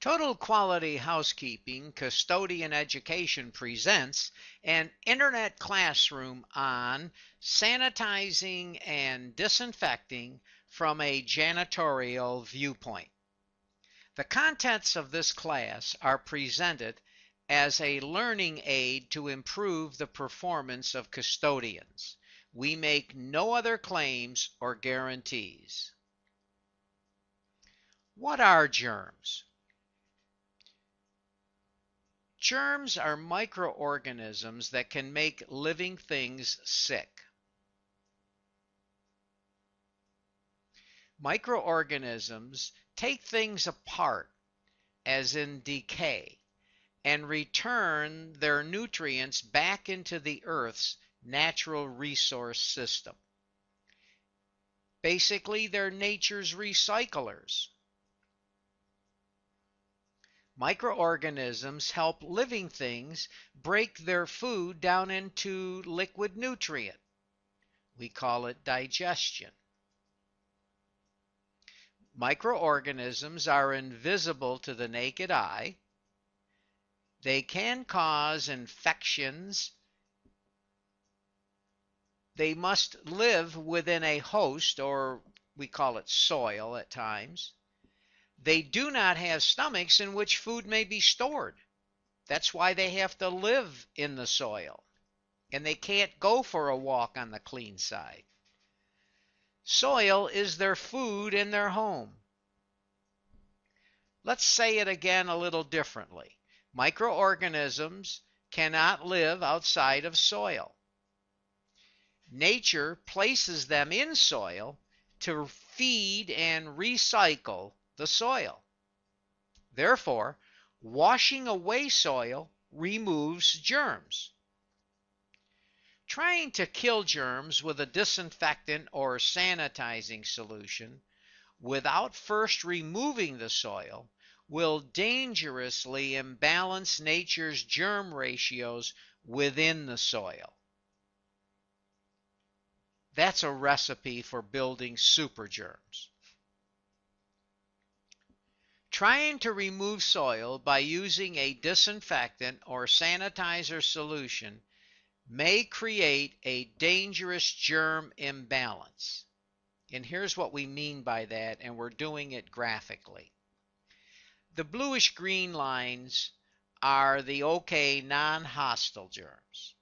Total Quality Housekeeping Custodian Education presents an internet classroom on sanitizing and disinfecting from a janitorial viewpoint. The contents of this class are presented as a learning aid to improve the performance of custodians. We make no other claims or guarantees. What are germs? Germs are microorganisms that can make living things sick. Microorganisms take things apart, as in decay, and return their nutrients back into the Earth's natural resource system. Basically, they're nature's recyclers. Microorganisms help living things break their food down into liquid nutrient. We call it digestion. Microorganisms are invisible to the naked eye. They can cause infections. They must live within a host, or we call it soil at times. They do not have stomachs in which food may be stored. That's why they have to live in the soil, and they can't go for a walk on the clean side. Soil is their food in their home. Let's say it again a little differently. Microorganisms cannot live outside of soil. Nature places them in soil to feed and recycle the soil. Therefore, washing away soil removes germs. Trying to kill germs with a disinfectant or sanitizing solution without first removing the soil will dangerously imbalance nature's germ ratios within the soil. That's a recipe for building super germs. Trying to remove soil by using a disinfectant or sanitizer solution may create a dangerous germ imbalance. And here's what we mean by that, and we're doing it graphically. The bluish-green lines are the okay non-hostile germs,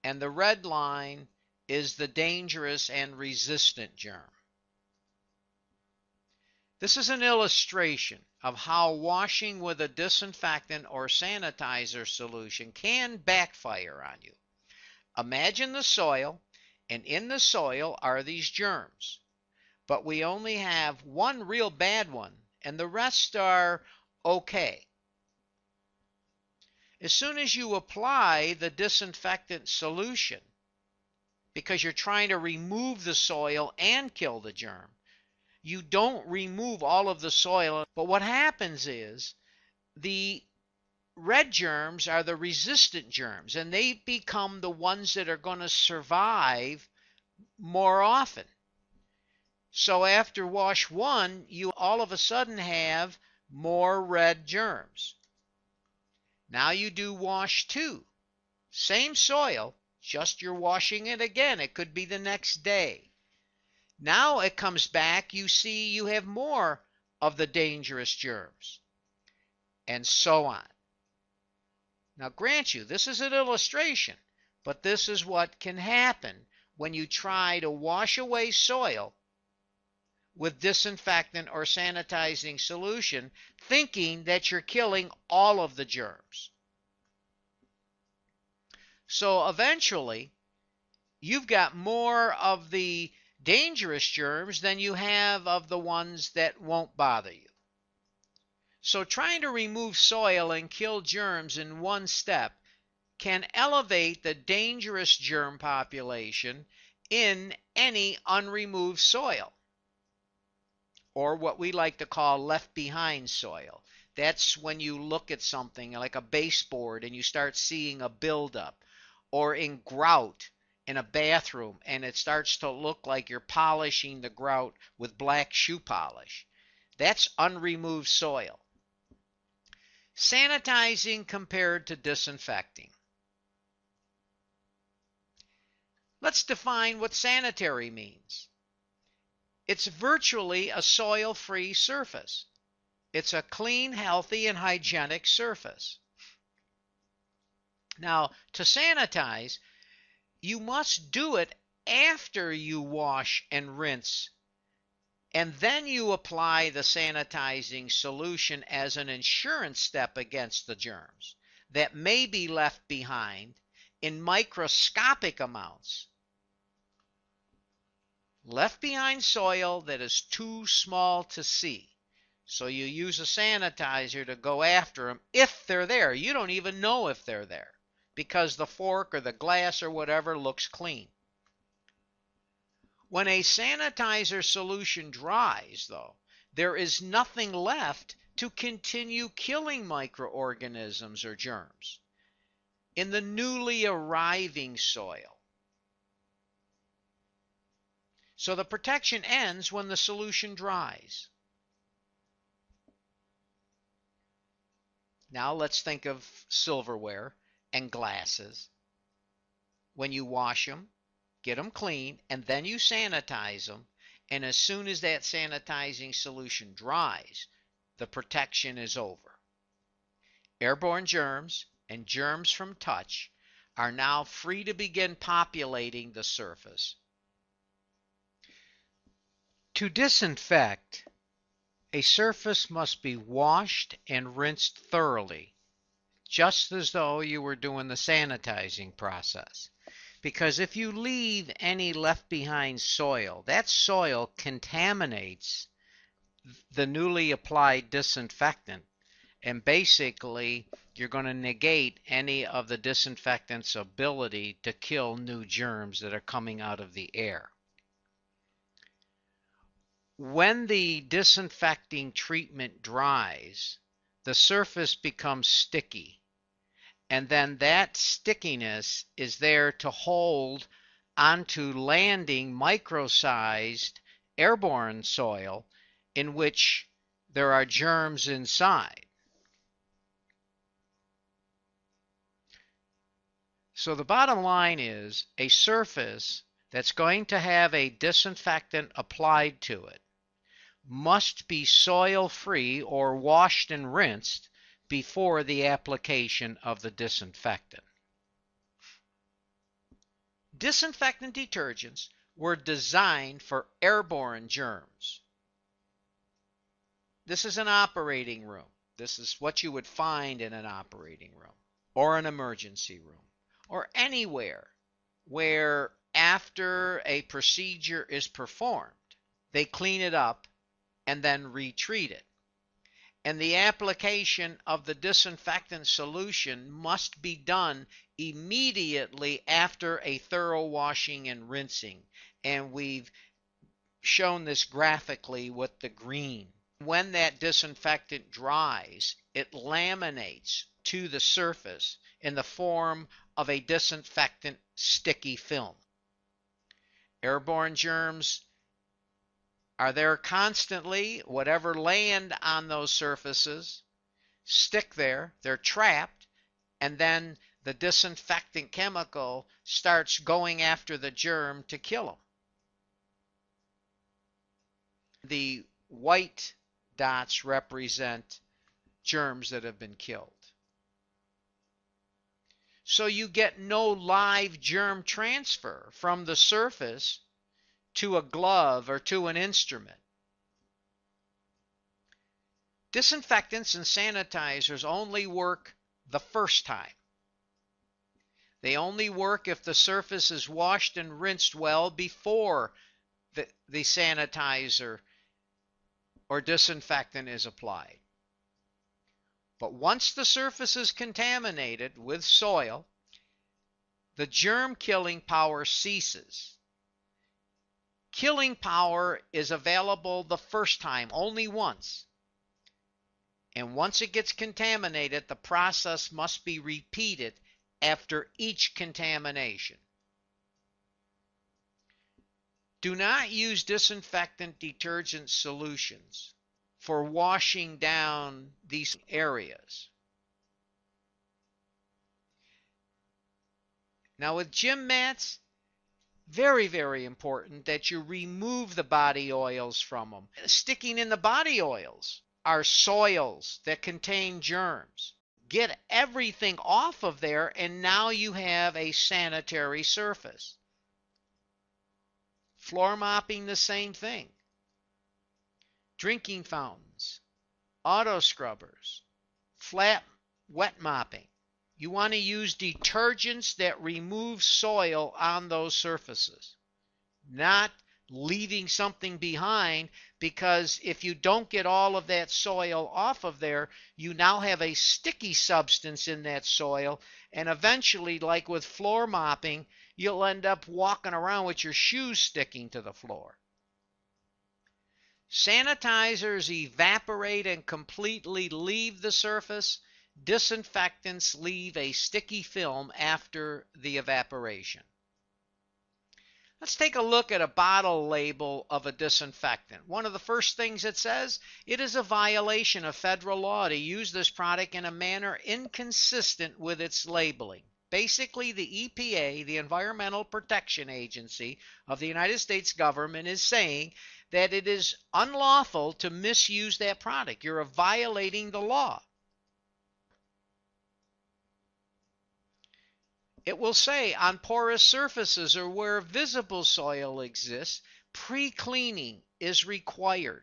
and the red line is the dangerous and resistant germ. This is an illustration of how washing with a disinfectant or sanitizer solution can backfire on you. Imagine the soil, and in the soil are these germs. But we only have one real bad one, and the rest are okay. As soon as you apply the disinfectant solution, because you're trying to remove the soil and kill the germ, you don't remove all of the soil. But what happens is the red germs are the resistant germs, and they become the ones that are going to survive more often. So after wash one, you all of a sudden have more red germs. Now you do wash two. Same soil, just you're washing it again. It could be the next day. Now it comes back, you see you have more of the dangerous germs, and so on. Now grant you, this is an illustration, but this is what can happen when you try to wash away soil with disinfectant or sanitizing solution, thinking that you're killing all of the germs. So eventually, you've got more of the dangerous germs than you have of the ones that won't bother you. So trying to remove soil and kill germs in one step can elevate the dangerous germ population in any unremoved soil, or what we like to call left behind soil. That's when you look at something like a baseboard and you start seeing a buildup, or in grout in a bathroom and it starts to look like you're polishing the grout with black shoe polish. That's unremoved soil. Sanitizing compared to disinfecting. Let's define what sanitary means. It's virtually a soil-free surface. It's a clean, healthy, and hygienic surface. Now, to sanitize, you must do it after you wash and rinse, and then you apply the sanitizing solution as an insurance step against the germs that may be left behind in microscopic amounts. Left behind soil that is too small to see. So you use a sanitizer to go after them if they're there. You don't even know if they're there because the fork or the glass or whatever looks clean. When a sanitizer solution dries, though, there is nothing left to continue killing microorganisms or germs in the newly arriving soil. So the protection ends when the solution dries. Now let's think of silverware and glasses. When you wash them, get them clean, and then you sanitize them, and as soon as that sanitizing solution dries, the protection is over. Airborne germs and germs from touch are now free to begin populating the surface. To disinfect, a surface must be washed and rinsed thoroughly, just as though you were doing the sanitizing process. Because if you leave any left behind soil, that soil contaminates the newly applied disinfectant, and basically you're going to negate any of the disinfectant's ability to kill new germs that are coming out of the air. When the disinfecting treatment dries, the surface becomes sticky, and then that stickiness is there to hold onto landing micro-sized airborne soil in which there are germs inside. So the bottom line is a surface that's going to have a disinfectant applied to it must be soil-free or washed and rinsed before the application of the disinfectant. Disinfectant detergents were designed for airborne germs. This is an operating room. This is what you would find in an operating room or an emergency room or anywhere where after a procedure is performed, they clean it up and then retreat it. And the application of the disinfectant solution must be done immediately after a thorough washing and rinsing. And we've shown this graphically with the green. When that disinfectant dries, it laminates to the surface in the form of a disinfectant sticky film. Airborne germs are there constantly. Whatever land on those surfaces stick there, they're trapped, and then the disinfectant chemical starts going after the germ to kill them. The white dots represent germs that have been killed. So you get no live germ transfer from the surface to a glove or to an instrument. Disinfectants and sanitizers only work the first time. They only work if the surface is washed and rinsed well before the sanitizer or disinfectant is applied. But once the surface is contaminated with soil, the germ killing power ceases. Killing power is available the first time, only once. And once it gets contaminated, the process must be repeated after each contamination. Do not use disinfectant detergent solutions for washing down these areas. Now with gym mats, very, very important that you remove the body oils from them. Sticking in the body oils are soils that contain germs. Get everything off of there, and now you have a sanitary surface. Floor mopping, the same thing. Drinking fountains, auto scrubbers, flat wet mopping. You want to use detergents that remove soil on those surfaces, not leaving something behind, because if you don't get all of that soil off of there, you now have a sticky substance in that soil, and eventually, like with floor mopping, you'll end up walking around with your shoes sticking to the floor. Sanitizers evaporate and completely leave the surface. Disinfectants leave a sticky film after the evaporation. Let's take a look at a bottle label of a disinfectant. One of the first things it says, it is a violation of federal law to use this product in a manner inconsistent with its labeling. Basically, the EPA, the Environmental Protection Agency of the United States government, is saying that it is unlawful to misuse that product. You're violating the law. It will say on porous surfaces or where visible soil exists, pre-cleaning is required.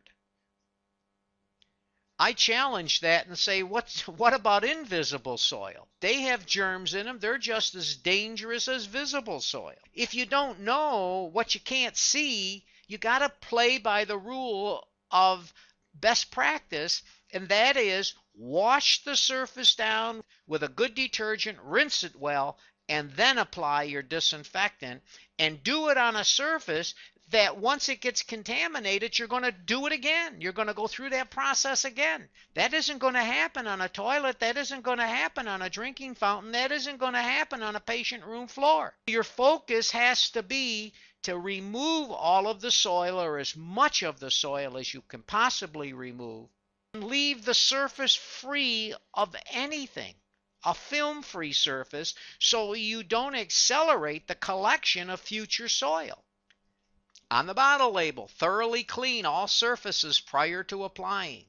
I challenge that and say, what about invisible soil? They have germs in them. They're just as dangerous as visible soil. If you don't know what you can't see, you got to play by the rule of best practice, and that is wash the surface down with a good detergent, rinse it well, and then apply your disinfectant, and do it on a surface that once it gets contaminated, you're going to do it again. You're going to go through that process again. That isn't going to happen on a toilet. That isn't going to happen on a drinking fountain. That isn't going to happen on a patient room floor. Your focus has to be to remove all of the soil, or as much of the soil as you can possibly remove, and leave the surface free of anything, a film-free surface, so you don't accelerate the collection of future soil. On the bottle label, thoroughly clean all surfaces prior to applying.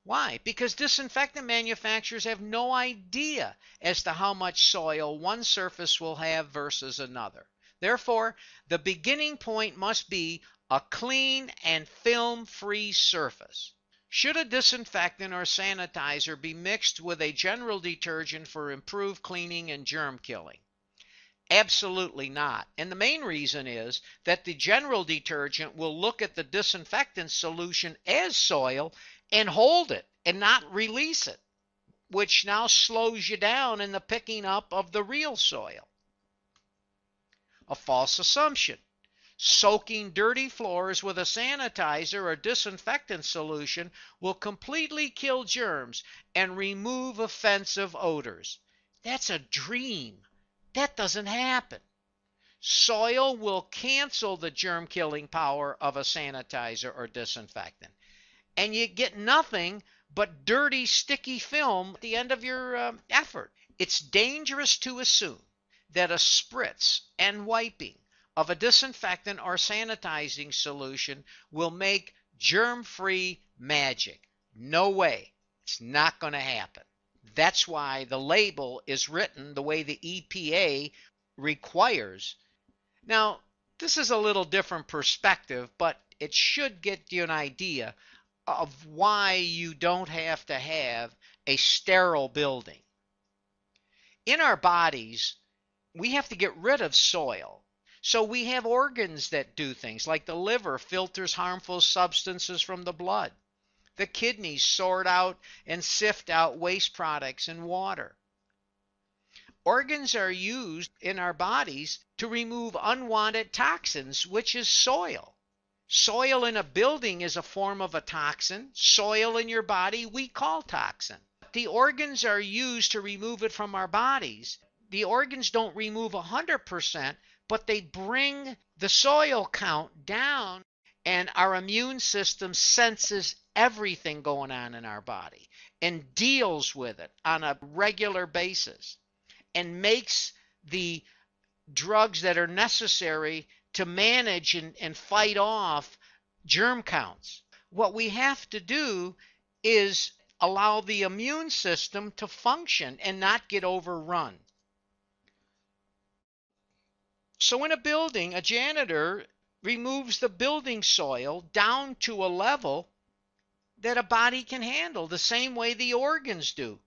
Why? Because disinfectant manufacturers have no idea as to how much soil one surface will have versus another. Therefore, the beginning point must be a clean and film-free surface. Should a disinfectant or sanitizer be mixed with a general detergent for improved cleaning and germ killing? Absolutely not. And the main reason is that the general detergent will look at the disinfectant solution as soil and hold it and not release it, which now slows you down in the picking up of the real soil. A false assumption. Soaking dirty floors with a sanitizer or disinfectant solution will completely kill germs and remove offensive odors. That's a dream. That doesn't happen. Soil will cancel the germ-killing power of a sanitizer or disinfectant, and you get nothing but dirty, sticky film at the end of your effort. It's dangerous to assume that a spritz and wiping of a disinfectant or sanitizing solution will make germ-free magic. No way. It's not going to happen. That's why the label is written the way the EPA requires. Now, this is a little different perspective, but it should get you an idea of why you don't have to have a sterile building. In our bodies, we have to get rid of soil. So we have organs that do things, like the liver filters harmful substances from the blood. The kidneys sort out and sift out waste products and water. Organs are used in our bodies to remove unwanted toxins, which is soil. Soil in a building is a form of a toxin. Soil in your body we call toxin. The organs are used to remove it from our bodies. The organs don't remove 100%, but they bring the soil count down, and our immune system senses everything going on in our body and deals with it on a regular basis and makes the drugs that are necessary to manage and fight off germ counts. What we have to do is allow the immune system to function and not get overrun. So in a building, a janitor removes the building soil down to a level that a body can handle, the same way the organs do.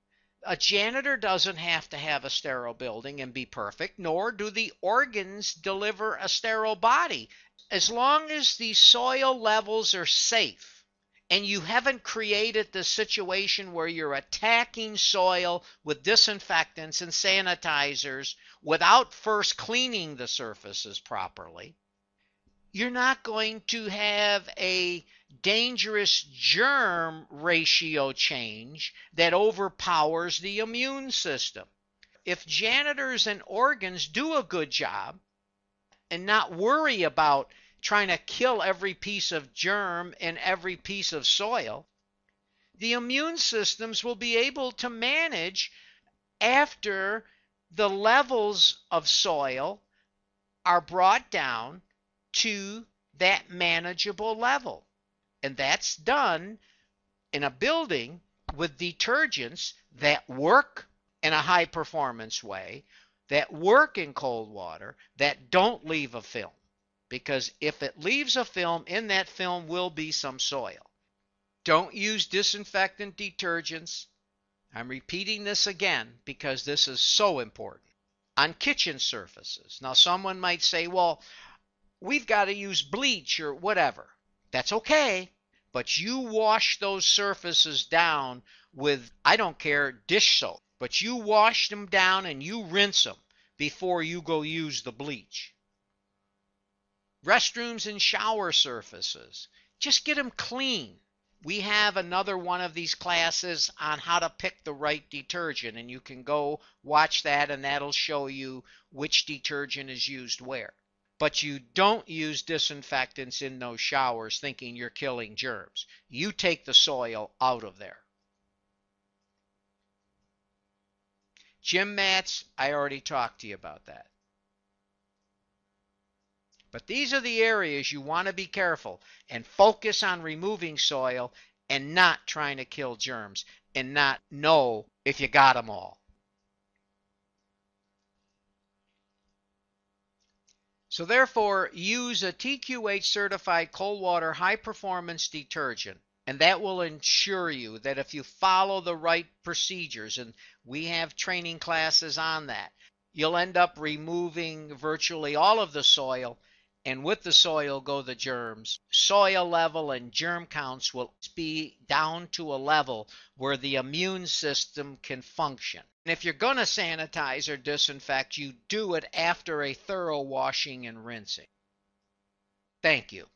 A janitor doesn't have to have a sterile building and be perfect, nor do the organs deliver a sterile body. As long as the soil levels are safe and you haven't created the situation where you're attacking soil with disinfectants and sanitizers without first cleaning the surfaces properly, you're not going to have a dangerous germ ratio change that overpowers the immune system. If janitors and organs do a good job and not worry about trying to kill every piece of germ and every piece of soil, the immune systems will be able to manage after the levels of soil are brought down to that manageable level. And that's done in a building with detergents that work in a high performance way, that work in cold water, that don't leave a film. Because if it leaves a film, in that film will be some soil. Don't use disinfectant detergents. I'm repeating this again because this is so important. On kitchen surfaces. Now, someone might say, well, we've got to use bleach or whatever. That's okay. But you wash those surfaces down with, I don't care, dish soap. But you wash them down and you rinse them before you go use the bleach. Restrooms and shower surfaces. Just get them clean. We have another one of these classes on how to pick the right detergent, and you can go watch that, and that'll show you which detergent is used where. But you don't use disinfectants in those showers thinking you're killing germs. You take the soil out of there. Gym mats, I already talked to you about that. But these are the areas you want to be careful and focus on removing soil and not trying to kill germs and not know if you got them all. So therefore, use a TQH certified cold water high performance detergent, and that will ensure you that if you follow the right procedures, and we have training classes on that, you'll end up removing virtually all of the soil, and with the soil go the germs. Soil level and germ counts will be down to a level where the immune system can function. And if you're going to sanitize or disinfect, you do it after a thorough washing and rinsing. Thank you.